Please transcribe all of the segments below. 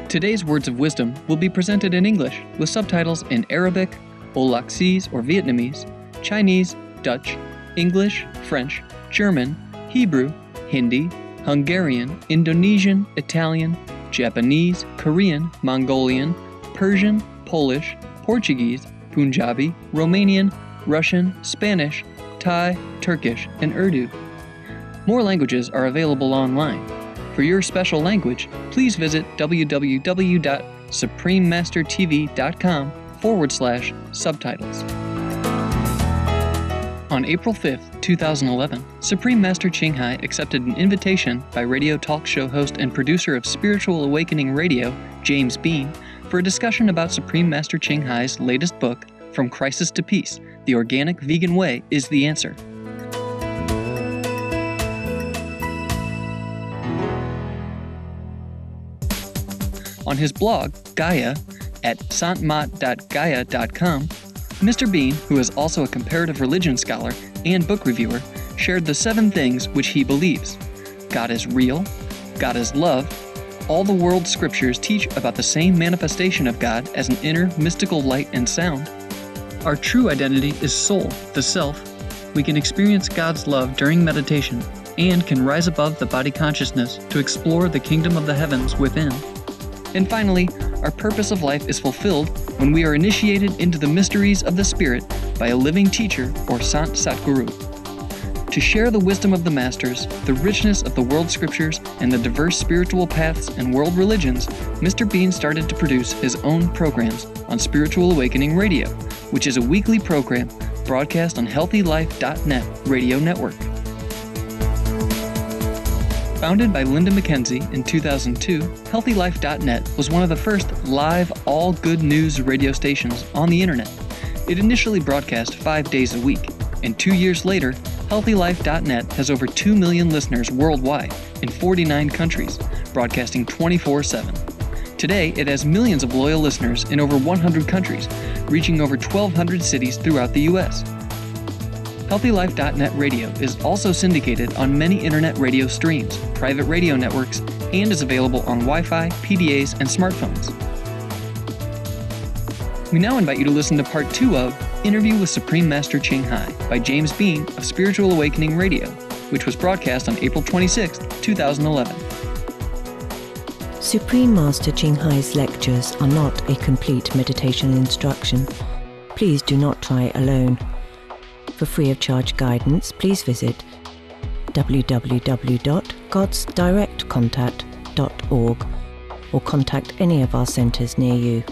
Today's words of wisdom will be presented in English with subtitles in Arabic, Olaxese or Vietnamese, Chinese, Dutch, English, French, German, Hebrew, Hindi, Hungarian, Indonesian, Italian, Japanese, Korean, Mongolian, Persian, Polish, Portuguese, Punjabi, Romanian, Russian, Spanish, Thai, Turkish, and Urdu. More languages are available online. For your special language, please visit www.suprememastertv.com/subtitles. On April 5, 2011, Supreme Master Ching Hai accepted an invitation by radio talk show host and producer of Spiritual Awakening Radio, James Bean, for a discussion about Supreme Master Ching Hai's latest book, From Crisis to Peace, The Organic Vegan Way is the Answer. On his blog, Gaia, at santmat.gaia.com, Mr. Bean, who is also a comparative religion scholar and book reviewer, shared the 7 things which he believes. God is real, God is love, all the world's scriptures teach about the same manifestation of God as an inner mystical light and sound. Our true identity is soul, the self. We can experience God's love during meditation and can rise above the body consciousness to explore the kingdom of the heavens within. And finally, our purpose of life is fulfilled when we are initiated into the mysteries of the Spirit by a living teacher or Sant Satguru. To share the wisdom of the Masters, the richness of the world scriptures, and the diverse spiritual paths and world religions, Mr. Bean started to produce his own programs on Spiritual Awakening Radio, which is a weekly program broadcast on HealthyLife.net radio network. Founded by Linda McKenzie in 2002, HealthyLife.net was one of the first live all good news radio stations on the internet. It initially broadcast 5 days a week, and 2 years later, HealthyLife.net has over 2 million listeners worldwide in 49 countries, broadcasting 24/7. Today, it has millions of loyal listeners in over 100 countries, reaching over 1,200 cities throughout the U.S. HealthyLife.net radio is also syndicated on many internet radio streams, private radio networks, and is available on Wi-Fi, PDAs, and smartphones. We now invite you to listen to part 2 of Interview with Supreme Master Ching Hai by James Bean of Spiritual Awakening Radio, which was broadcast on April 26, 2011. Supreme Master Ching Hai's lectures are not a complete meditation instruction. Please do not try alone. For free of charge guidance, please visit www.godsdirectcontact.org or contact any of our centers near you.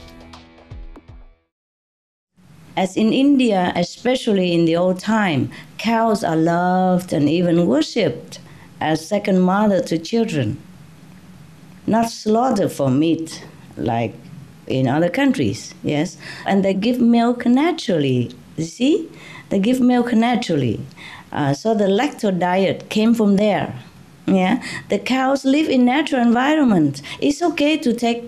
As in India, especially in the old time, cows are loved and even worshipped as second mother to children, not slaughtered for meat like in other countries, yes? And they give milk naturally, you see? They give milk naturally. So the lacto diet came from there. Yeah, the cows live in natural environment. It's okay to take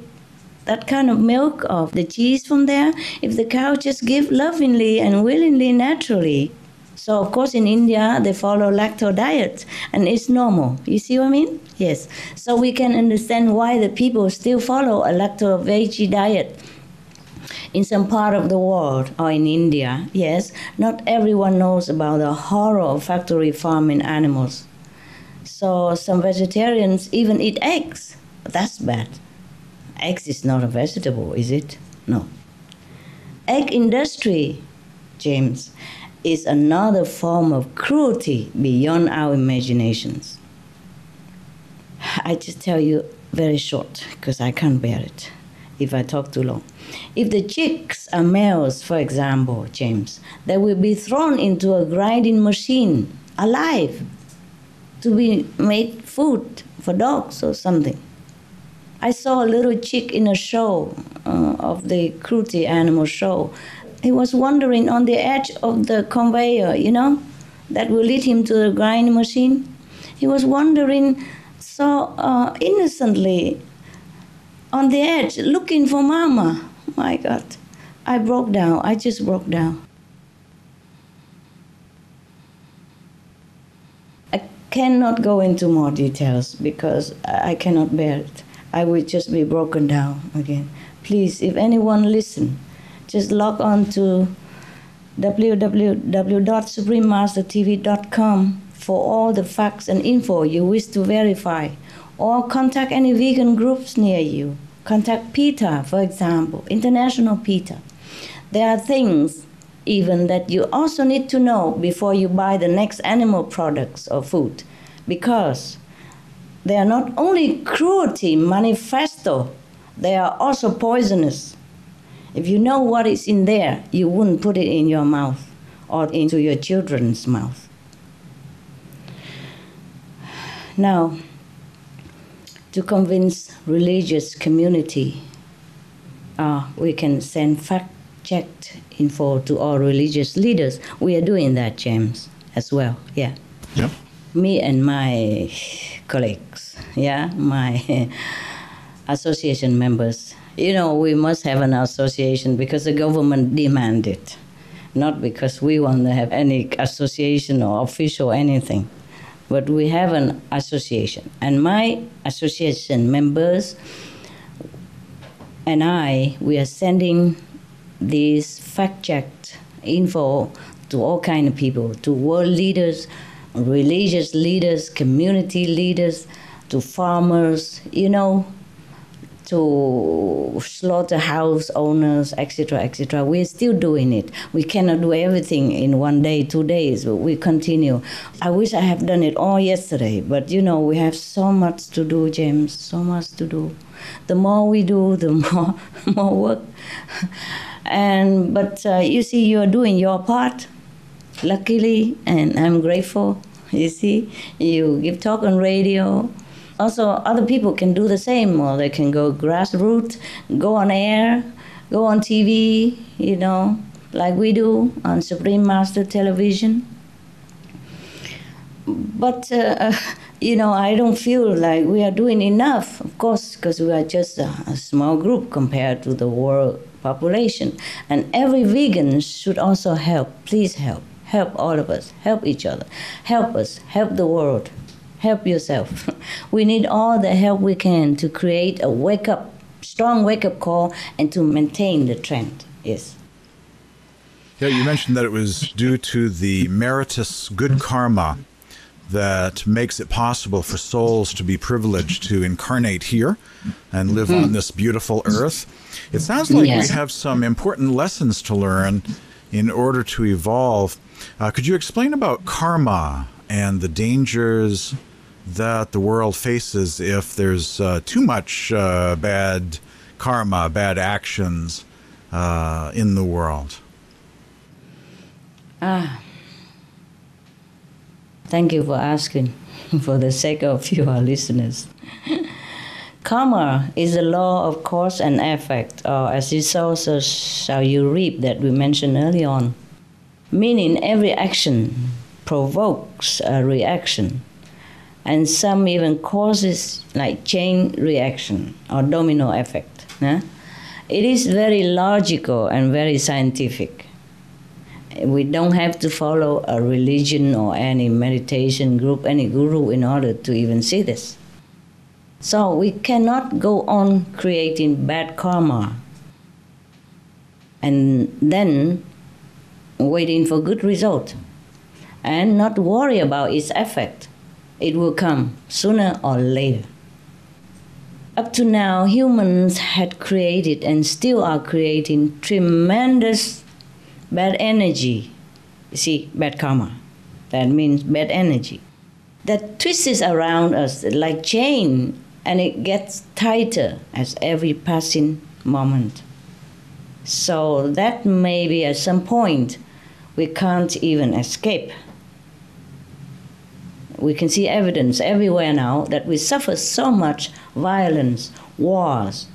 that kind of milk of the cheese from there if the cow just give lovingly and willingly, naturally. So of course in India they follow lacto diet and it's normal. You see what I mean? Yes. So we can understand why the people still follow a lacto veggie diet. In some part of the world, or in India, yes, not everyone knows about the horror of factory farming animals. So some vegetarians even eat eggs. That's bad. Eggs is not a vegetable, is it? No. Egg industry, James, is another form of cruelty beyond our imaginations. I just tell you very short, because I can't bear it if I talk too long. If the chicks are males, for example, James, they will be thrown into a grinding machine, alive, to be made food for dogs or something. I saw a little chick in a show of the cruelty animal show. He was wandering on the edge of the conveyor, you know, that will lead him to the grinding machine. He was wandering so innocently on the edge, looking for mama. My God, I broke down. I just broke down. I cannot go into more details because I cannot bear it. I would just be broken down again. Please, if anyone listen, just log on to www.suprememastertv.com for all the facts and info you wish to verify, or contact any vegan groups near you. Contact PETA, for example, International PETA. There are things even that you also need to know before you buy the next animal products or food, because they are not only cruelty manifesto, they are also poisonous. If you know what is in there, you wouldn't put it in your mouth or into your children's mouth. Now, to convince religious community, we can send fact-checked info to all religious leaders. We are doing that, James, as well. Yeah. Yep. Me and my colleagues, my association members. You know, we must have an association because the government demanded it, not because we want to have any association or official anything. But we have an association. And my association members and we are sending this fact-checked info to all kinds of people, to world leaders, religious leaders, community leaders, to farmers, to slaughterhouse owners, etc., etc. We're still doing it. We cannot do everything in 1 day, 2 days, but we continue. I wish I had done it all yesterday, but we have so much to do, James, so much to do. The more we do, the more work. But you see, you're doing your part, luckily, and I'm grateful. You see, you give talk on radio. Also, other people can do the same, or they can go grassroots, go on air, go on TV, like we do on Supreme Master Television. But, I don't feel like we are doing enough, of course, because we are just a small group compared to the world population. And every vegan should also help. Please help. Help all of us. Help each other. Help us. Help the world. Help yourself. We need all the help we can to create a strong wake-up call and to maintain the trend. Yes. Yeah, you mentioned that it was due to the meritorious good karma that makes it possible for souls to be privileged to incarnate here and live on this beautiful earth. It sounds like we have some important lessons to learn in order to evolve. Could you explain about karma and the dangers that the world faces if there's too much bad karma, bad actions in the world? Thank you for asking, for the sake of your listeners. Karma is a law of cause and effect, or as you sow, so shall you reap, that we mentioned early on. Meaning every action provokes a reaction, and some even causes like chain reaction or domino effect. It is very logical and very scientific. We don't have to follow a religion or any meditation group, any guru in order to even see this. So we cannot go on creating bad karma and then waiting for good result and not worry about its effect. It will come sooner or later. Up to now, humans had created and still are creating tremendous bad energy. You see, bad karma. That means bad energy. That twists around us like chain, and it gets tighter as every passing moment. So that maybe at some point we can't even escape. We can see evidence everywhere now that we suffer so much violence, wars,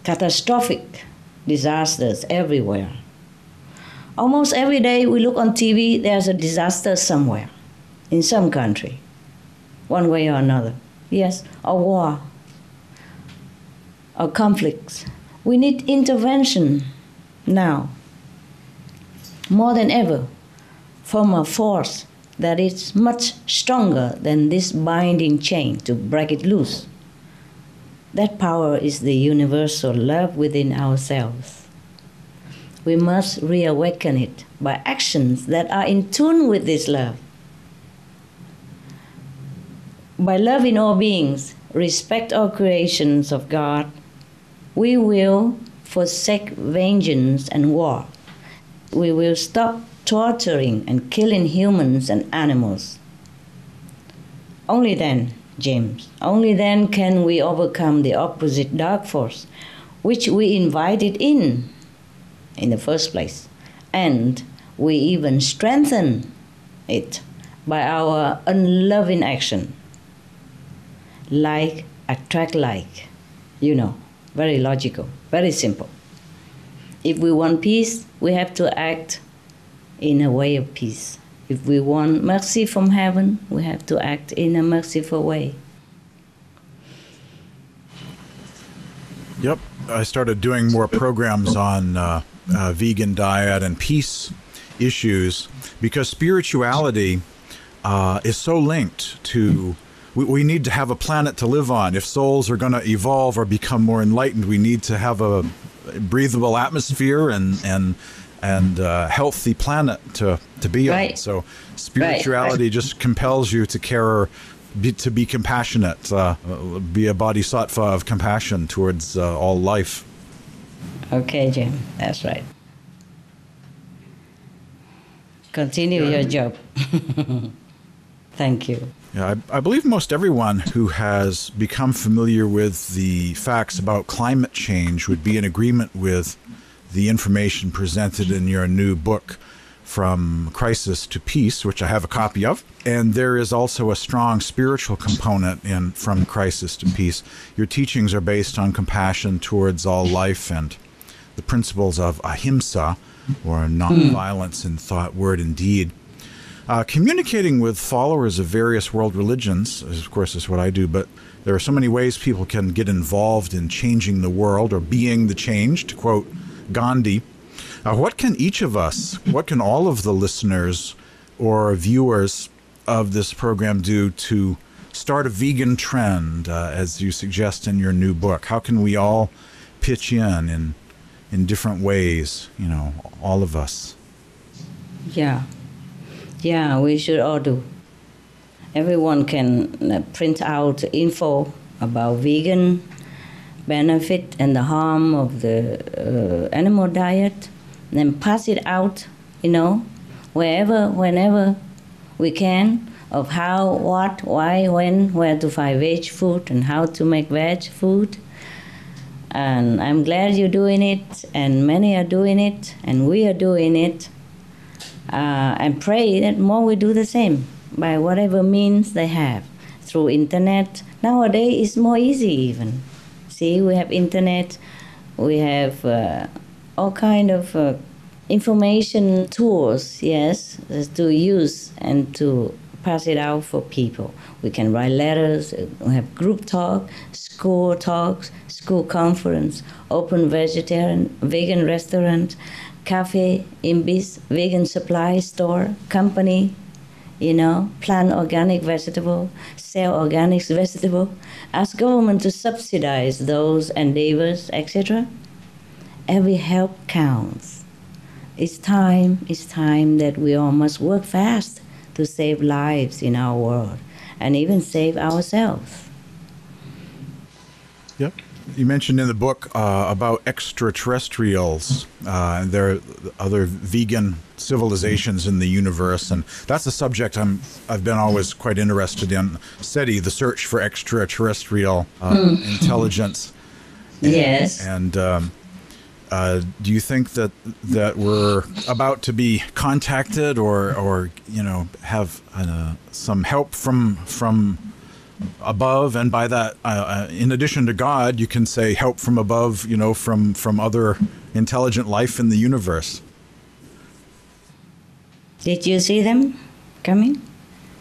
catastrophic disasters everywhere. Almost every day we look on TV, there's a disaster somewhere, in some country, one way or another. Yes, a war, or conflicts. We need intervention now, more than ever, from a force that is much stronger than this binding chain to break it loose. That power is the universal love within ourselves. We must reawaken it by actions that are in tune with this love. By loving all beings, respect all creations of God, we will forsake vengeance and war. We will stop torturing and killing humans and animals. Only then, James, only then can we overcome the opposite dark force, which we invited in the first place. And we even strengthen it by our unloving action. Like attract like, very logical, very simple. If we want peace, we have to act in a way of peace. If we want mercy from heaven, we have to act in a merciful way. Yep. I started doing more programs on vegan diet and peace issues because spirituality is so linked to... We need to have a planet to live on. If souls are going to evolve or become more enlightened, we need to have a breathable atmosphere and healthy planet to be on. So spirituality just compels you to care, to be compassionate, be a bodhisattva of compassion towards all life. Okay, Jim, that's right. Continue your job. Thank you. Yeah, I believe most everyone who has become familiar with the facts about climate change would be in agreement with the information presented in your new book, From Crisis to Peace, which I have a copy of. And there is also a strong spiritual component in From Crisis to Peace. Your teachings are based on compassion towards all life and the principles of ahimsa, or nonviolence in thought, word, and deed. Communicating with followers of various world religions, of course, is what I do, but there are so many ways people can get involved in changing the world or being the change, to quote Gandhi. What can each of us, what can all of the listeners or viewers of this program do to start a vegan trend, as you suggest in your new book? How can we all pitch in different ways, all of us? Yeah, we should all do. Everyone can print out info about vegan benefit and the harm of the animal diet, then pass it out, wherever, whenever we can, of how, what, why, when, where to find veg food and how to make veg food. And I'm glad you're doing it, and many are doing it, and we are doing it. And pray that more will do the same by whatever means they have. Through internet, nowadays it's more easy even. See, we have internet, we have all kind of information tools, yes, to use and to pass it out for people. We can write letters, we have group talks, school conference, open vegan restaurant, cafe, imbis, vegan supply store, company, plant organic vegetable, sell organic vegetable, ask government to subsidize those endeavors, etc. Every help counts. It's time that we all must work fast to save lives in our world and even save ourselves. Yep. You mentioned in the book about extraterrestrials, and there are other vegan civilizations in the universe, and that's a subject I've been always quite interested in. SETI, the search for extraterrestrial intelligence. Yes. And do you think that we're about to be contacted, or have some help from above? And by that, in addition to God, you can say help from above, from other intelligent life in the universe. Did you see them coming?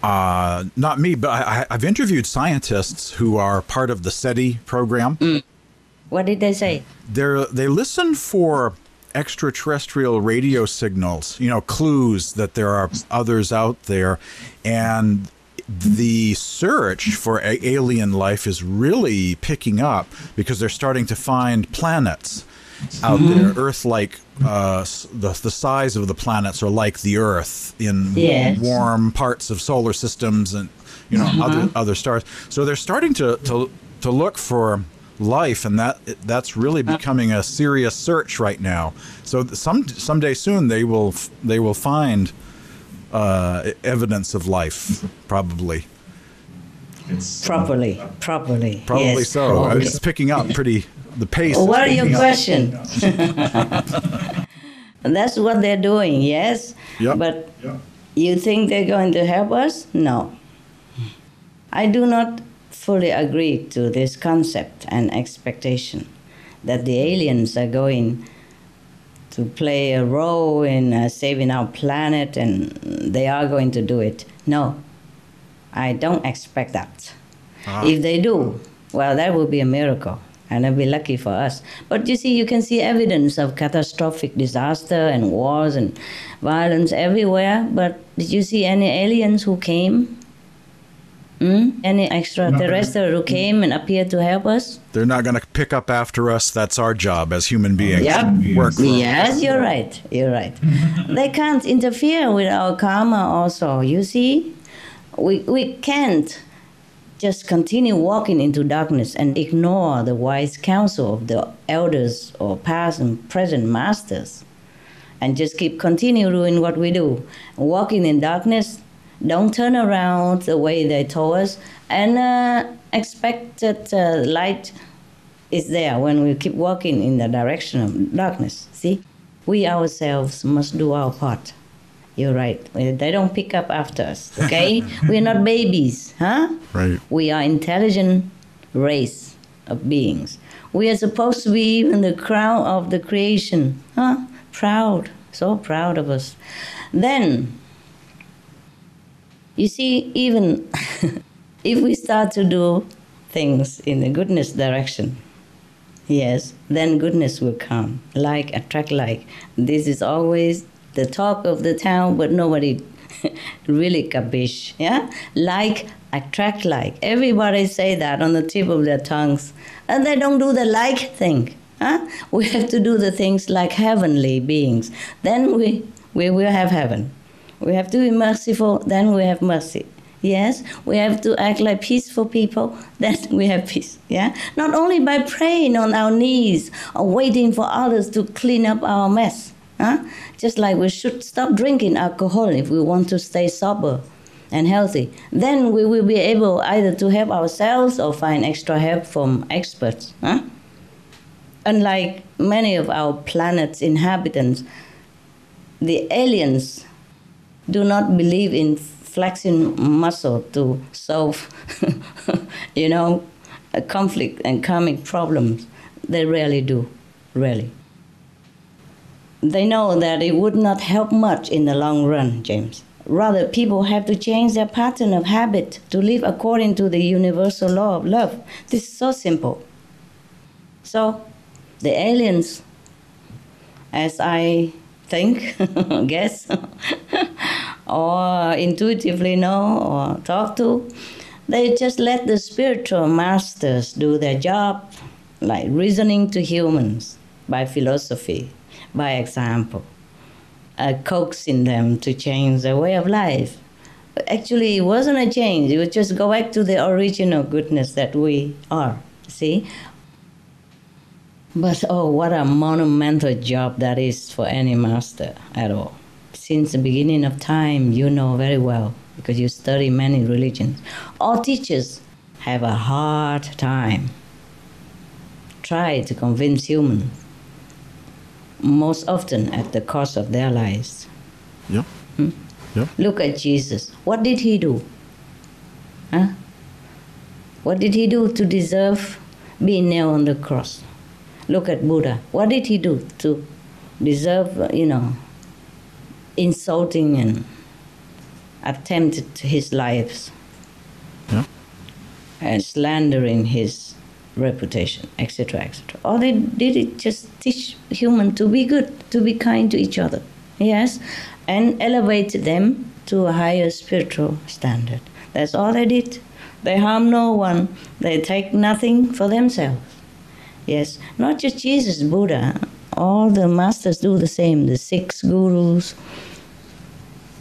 Not me, but I've interviewed scientists who are part of the SETI program. What did they say? They listen for extraterrestrial radio signals, clues that there are others out there, and the search for alien life is really picking up because they're starting to find planets out there, Earth-like. The size of the planets are like the Earth in warm parts of solar systems and other stars. So they're starting to look for life, and that's really becoming a serious search right now. So someday soon they will find evidence of life, probably. Probably, yes. So. It's picking up pretty. The pace. What are your questions? That's what they're doing, yes. Yep. But you think they're going to help us? No. I do not fully agree to this concept and expectation that the aliens are going to play a role in saving our planet, and they are going to do it. No, I don't expect that. If they do, well, that would be a miracle, and it'll be lucky for us. But you see, you can see evidence of catastrophic disaster and wars and violence everywhere. But did you see any aliens who came? Any extraterrestrial who came and appeared to help us? They're not going to pick up after us. That's our job as human beings. Yep. Yes, you're right. You're right. They can't interfere with our karma also, you see? We can't just continue walking into darkness and ignore the wise counsel of the elders or past and present masters and just continue doing what we do. Walking in darkness, don't turn around the way they told us and expect that light is there when we keep walking in the direction of darkness. See, we ourselves must do our part. You're right. They don't pick up after us, okay? We're not babies, huh? Right. We are intelligent race of beings. We are supposed to be even the crown of the creation, huh? Proud, so proud of us. Then, you see, even if we start to do things in the goodness direction, yes, then goodness will come. Like attract like. This is always the talk of the town, but nobody really capish. Yeah, like attract like. Everybody say that on the tip of their tongues, and they don't do the like thing. Huh? We have to do the things like heavenly beings. Then we will have heaven. We have to be merciful, then we have mercy. Yes, we have to act like peaceful people, then we have peace. Yeah, not only by praying on our knees or waiting for others to clean up our mess. Huh? Just like we should stop drinking alcohol if we want to stay sober and healthy. Then we will be able either to help ourselves or find extra help from experts. Huh? Unlike many of our planet's inhabitants, the aliens do not believe in flexing muscle to solve, a conflict and karmic problems. They rarely do, really. They know that it would not help much in the long run, James. Rather, people have to change their pattern of habit to live according to the universal law of love. This is so simple. So, the aliens, as I think, guess, or intuitively know or talk to, they just let the spiritual masters do their job, like reasoning to humans by philosophy, by example, coaxing them to change their way of life. Actually, it wasn't a change. It was just go back to the original goodness that we are, see? But oh, what a monumental job that is for any master at all. Since the beginning of time, you know very well, because you study many religions. All teachers have a hard time. Try to convince humans, most often at the cost of their lives. Yeah. Yeah. Look at Jesus. What did he do? Huh? What did he do to deserve being nailed on the cross? Look at Buddha. What did he do to deserve, insulting and attempted his lives? Yeah. And slandering his reputation, etc., etc. All they did is just teach humans to be good, to be kind to each other. Yes, and elevate them to a higher spiritual standard. That's all they did. They harm no one. They take nothing for themselves. Yes, not just Jesus, Buddha. All the masters do the same. The 6 gurus.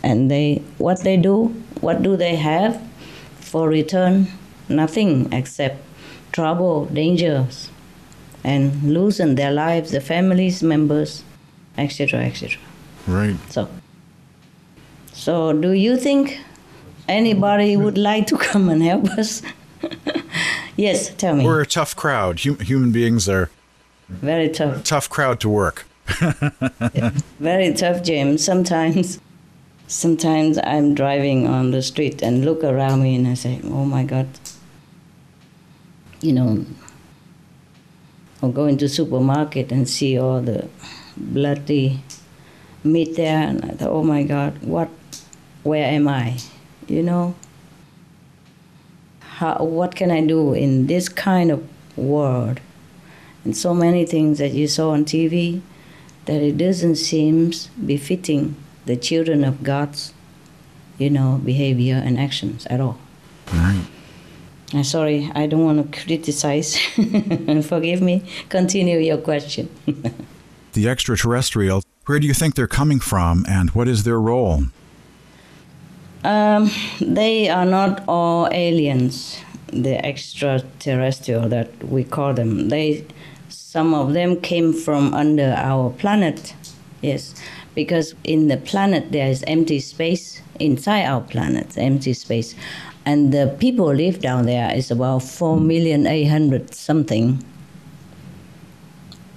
And what do they have for return? Nothing except trouble, dangers, and losing their lives, their families, members, etc., etc. Right. So do you think anybody would like to come and help us? Yes, tell me. We're a tough crowd. Human beings are very tough. A tough crowd to work. Yeah, very tough, James. Sometimes I'm driving on the street and look around me and I say, oh my God. Or go into supermarket and see all the bloody meat there, and I thought, oh my God, where am I? What can I do in this kind of world? And so many things that you saw on TV, that it doesn't seem befitting the children of God's, behavior and actions at all. Right. I'm sorry, I don't want to criticize. Forgive me. Continue your question. The extraterrestrial, where do you think they're coming from, and what is their role? They are not all aliens, the extraterrestrial that we call them. Some of them came from under our planet, yes, because in the planet there is empty space, inside our planet, empty space. And the people live down there is about 4,800,000 something,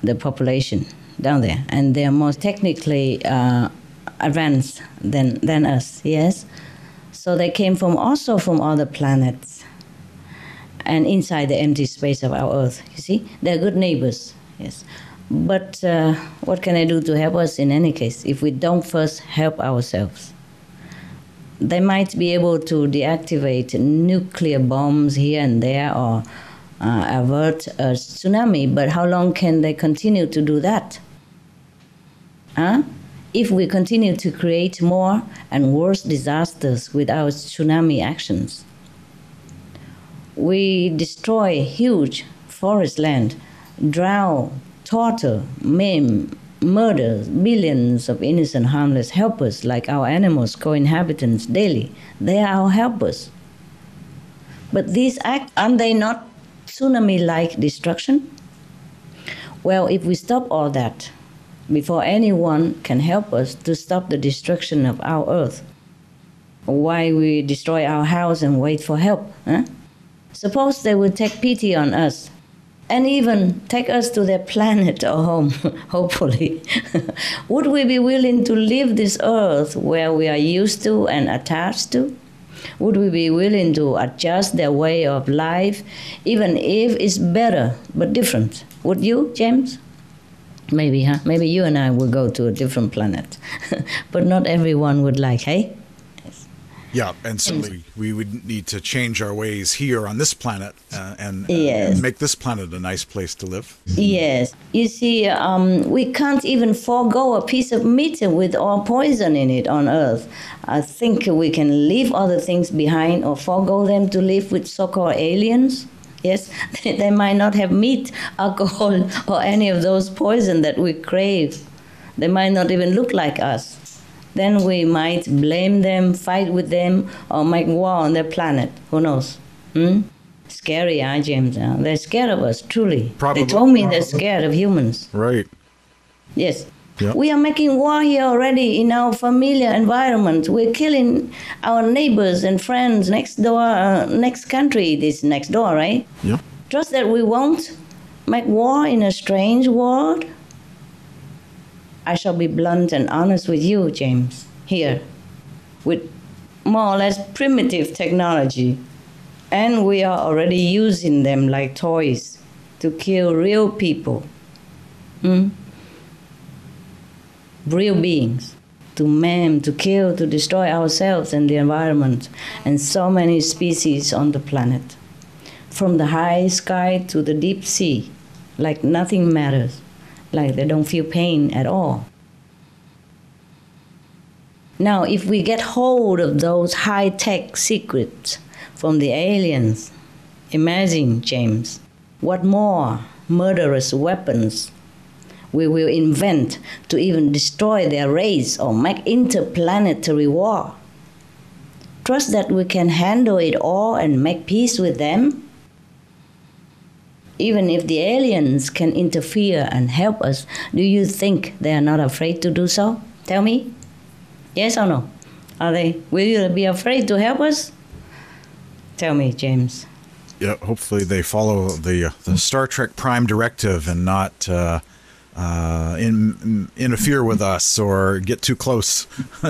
the population down there. And they are more technically advanced than us, yes? So they came also from other planets and inside the empty space of our Earth, you see? They're good neighbors, yes. But what can I do to help us in any case if we don't first help ourselves? They might be able to deactivate nuclear bombs here and there or avert a tsunami, but how long can they continue to do that? If we continue to create more and worse disasters with our tsunami actions, we destroy huge forest land, drown, torture, maim, murders billions of innocent, harmless helpers like our animals, co-inhabitants daily. They are our helpers. But these acts, aren't they not tsunami-like destruction? Well, if we stop all that before anyone can help us to stop the destruction of our Earth, why we destroy our house and wait for help? Suppose they would take pity on us and even take us to their planet or home, hopefully. Would we be willing to leave this Earth where we are used to and attached to? Would we be willing to adjust their way of life, even if it's better but different? Would you, James? Maybe, huh? Maybe you and I will go to a different planet. But not everyone would like, hey? Yeah, and certainly we would need to change our ways here on this planet and make this planet a nice place to live. Yes. You see, we can't even forego a piece of meat with all poison in it on Earth. I think we can leave other things behind or forego them to live with so-called aliens. Yes, they might not have meat, alcohol, or any of those poison that we crave. They might not even look like us. Then we might blame them, fight with them, or make war on their planet. Who knows? Scary, huh, James? They're scared of us, truly. They told me they're scared of humans. Right. Yes. Yep. We are making war here already in our familiar environment. We're killing our neighbors and friends next door, next country. This next door, right? Yep. Trust that we won't make war in a strange world. I shall be blunt and honest with you, James, here, with more or less primitive technology. And we are already using them like toys to kill real people. Real beings. To maim, to kill, to destroy ourselves and the environment and so many species on the planet. From the high sky to the deep sea, like nothing matters. Like they don't feel pain at all. Now, if we get hold of those high-tech secrets from the aliens. Imagine, James, what more murderous weapons we will invent to even destroy their race or make interplanetary war. Trust that we can handle it all and make peace with them. Even if the aliens can interfere and help us, do you think they are not afraid to do so? Tell me. Yes or no? Are they? Will you be afraid to help us? Tell me, James. Yeah, hopefully they follow the Star Trek Prime Directive and not interfere with us or get too close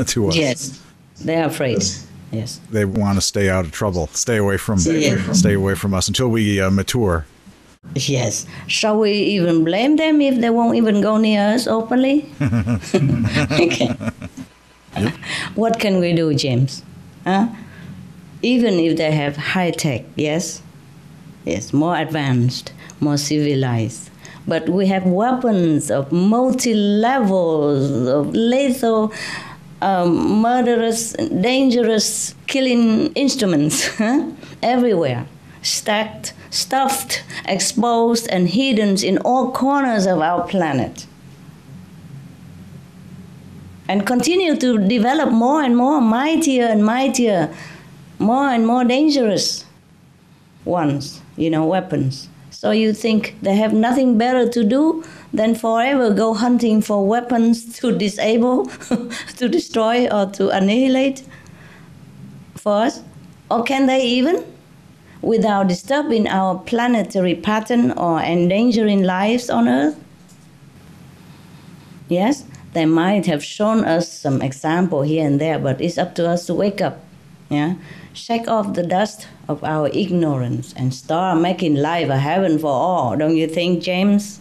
to us. Yes, they're afraid. Yes, they want to stay out of trouble, stay away from us until we mature. Yes. Shall we even blame them if they won't even go near us openly? Okay. Yep. What can we do, James? Huh? Even if they have high tech, yes, more advanced, more civilized. But we have weapons of multi-levels, of lethal, murderous, dangerous, killing instruments everywhere, stacked, stuffed, exposed, and hidden in all corners of our planet. And continue to develop more and more, mightier and mightier, more and more dangerous ones, weapons. So you think they have nothing better to do than forever go hunting for weapons to disable, to destroy, or to annihilate for us? Or can they even, without disturbing our planetary pattern or endangering lives on Earth? Yes, they might have shown us some example here and there, but it's up to us to wake up, shake off the dust of our ignorance and start making life a heaven for all. Don't you think, James?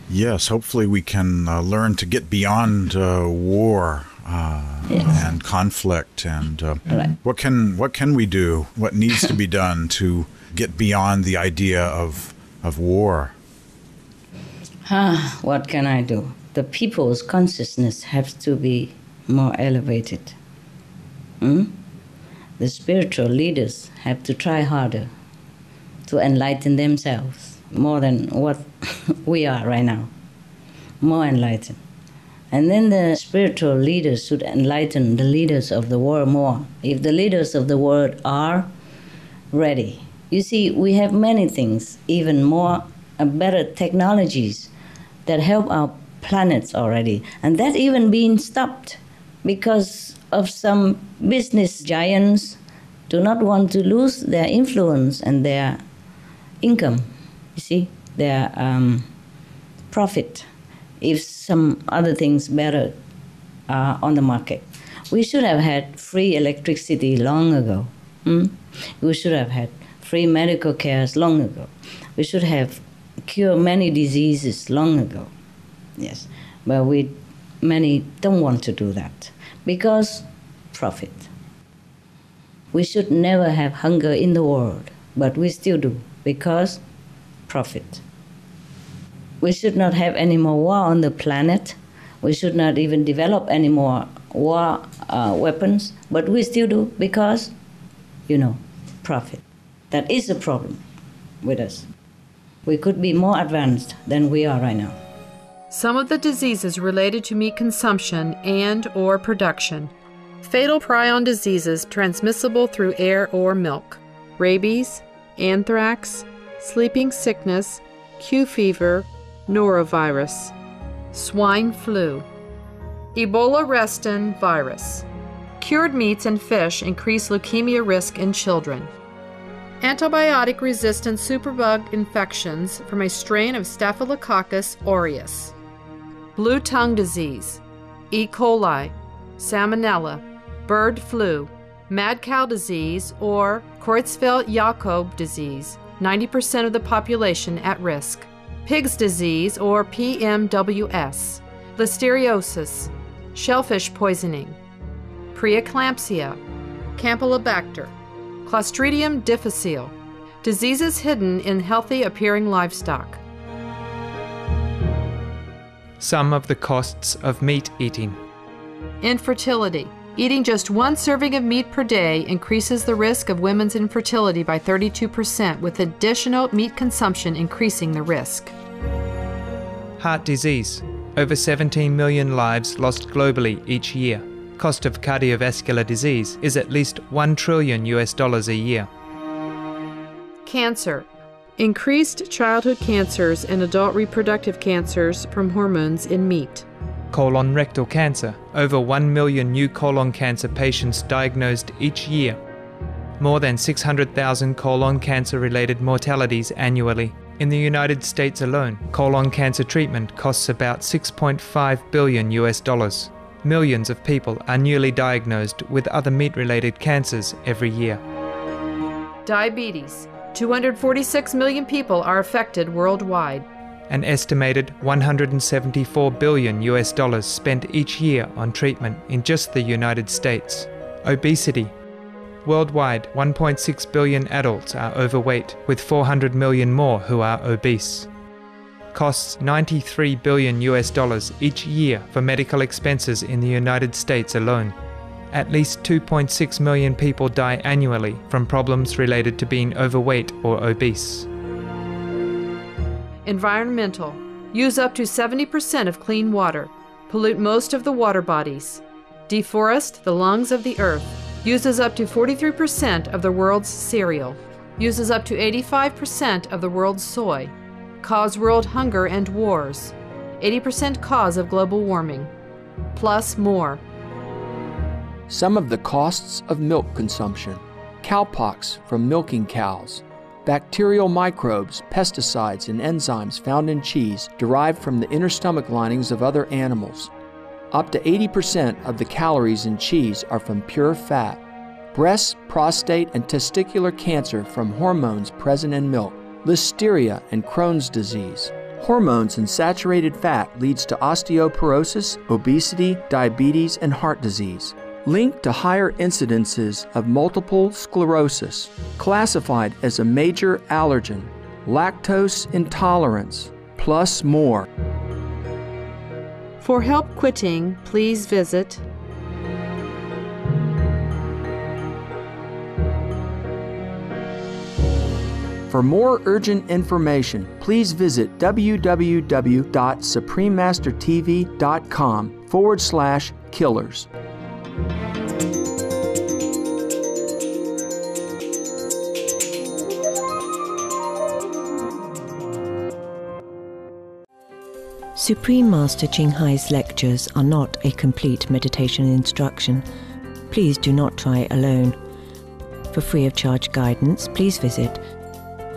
Yes, hopefully we can learn to get beyond war and conflict. And right. What can we do? What needs to be done to get beyond the idea of war? What can I do? The people's consciousness has to be more elevated. The spiritual leaders have to try harder to enlighten themselves more than what we are right now, more enlightened. And then the spiritual leaders should enlighten the leaders of the world more, if the leaders of the world are ready. You see, we have many things, even more better technologies that help our planets already, and that even being stopped because of some business giants do not want to lose their influence and their income, you see, their profit, if some other things better are on the market. We should have had free electricity long ago. We should have had free medical care long ago. We should have cured many diseases long ago. Yes, but many don't want to do that because profit. We should never have hunger in the world, but we still do because profit. We should not have any more war on the planet. We should not even develop any more war weapons, but we still do because, profit. That is a problem with us. We could be more advanced than we are right now. Some of the diseases related to meat consumption and/or production. Fatal prion diseases transmissible through air or milk. Rabies, anthrax, sleeping sickness, Q fever, norovirus. Swine flu. Ebola restin virus. Cured meats and fish increase leukemia risk in children. Antibiotic-resistant superbug infections from a strain of Staphylococcus aureus. Blue tongue disease, E. coli, salmonella, bird flu, mad cow disease, or Creutzfeldt-Jakob disease, 90% of the population at risk. Pig's disease, or PMWS, listeriosis, shellfish poisoning, preeclampsia, Campylobacter, Clostridium difficile, diseases hidden in healthy-appearing livestock. Some of the costs of meat eating. Infertility, Eating just one serving of meat per day increases the risk of women's infertility by 32%, with additional meat consumption increasing the risk. Heart disease. Over 17 million lives lost globally each year. Cost of cardiovascular disease is at least $1 trillion a year. Cancer. Increased childhood cancers and adult reproductive cancers from hormones in meat. Colon rectal cancer. Over 1 million new colon cancer patients diagnosed each year. More than 600,000 colon cancer-related mortalities annually. In the United States alone, colon cancer treatment costs about $6.5 billion. Millions of people are newly diagnosed with other meat-related cancers every year. Diabetes. 246 million people are affected worldwide. An estimated $174 billion spent each year on treatment in just the United States. Obesity. Worldwide, 1.6 billion adults are overweight, with 400 million more who are obese. Costs $93 billion each year for medical expenses in the United States alone. At least 2.6 million people die annually from problems related to being overweight or obese. Environmental. Use up to 70% of clean water. Pollute most of the water bodies. Deforest the lungs of the earth. Uses up to 43% of the world's cereal. Uses up to 85% of the world's soy. Cause world hunger and wars. 80% cause of global warming. Plus more. Some of the costs of milk consumption. Cowpox from milking cows. Bacterial microbes, pesticides, and enzymes found in cheese derived from the inner stomach linings of other animals. Up to 80% of the calories in cheese are from pure fat. Breast, prostate, and testicular cancer from hormones present in milk. Listeria and Crohn's disease. Hormones in saturated fat leads to osteoporosis, obesity, diabetes, and heart disease. Linked to higher incidences of multiple sclerosis, classified as a major allergen, lactose intolerance, plus more. For help quitting, please visit For more urgent information, please visit www.suprememastertv.com/killers. Supreme Master Ching Hai's lectures are not a complete meditation instruction. Please do not try alone. For free of charge guidance, please visit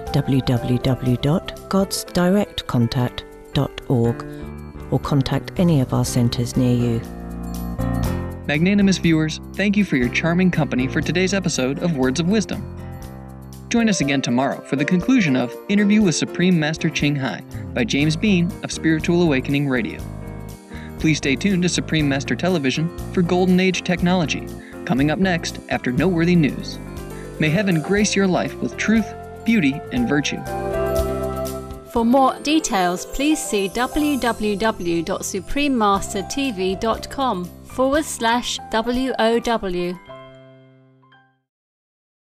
www.godsdirectcontact.org or contact any of our centers near you. Magnanimous viewers, thank you for your charming company for today's episode of Words of Wisdom. Join us again tomorrow for the conclusion of Interview with Supreme Master Ching Hai by James Bean of Spiritual Awakening Radio. Please stay tuned to Supreme Master Television for Golden Age technology, coming up next after noteworthy news. May heaven grace your life with truth, beauty, and virtue. For more details, please see www.suprememastertv.com/WOW.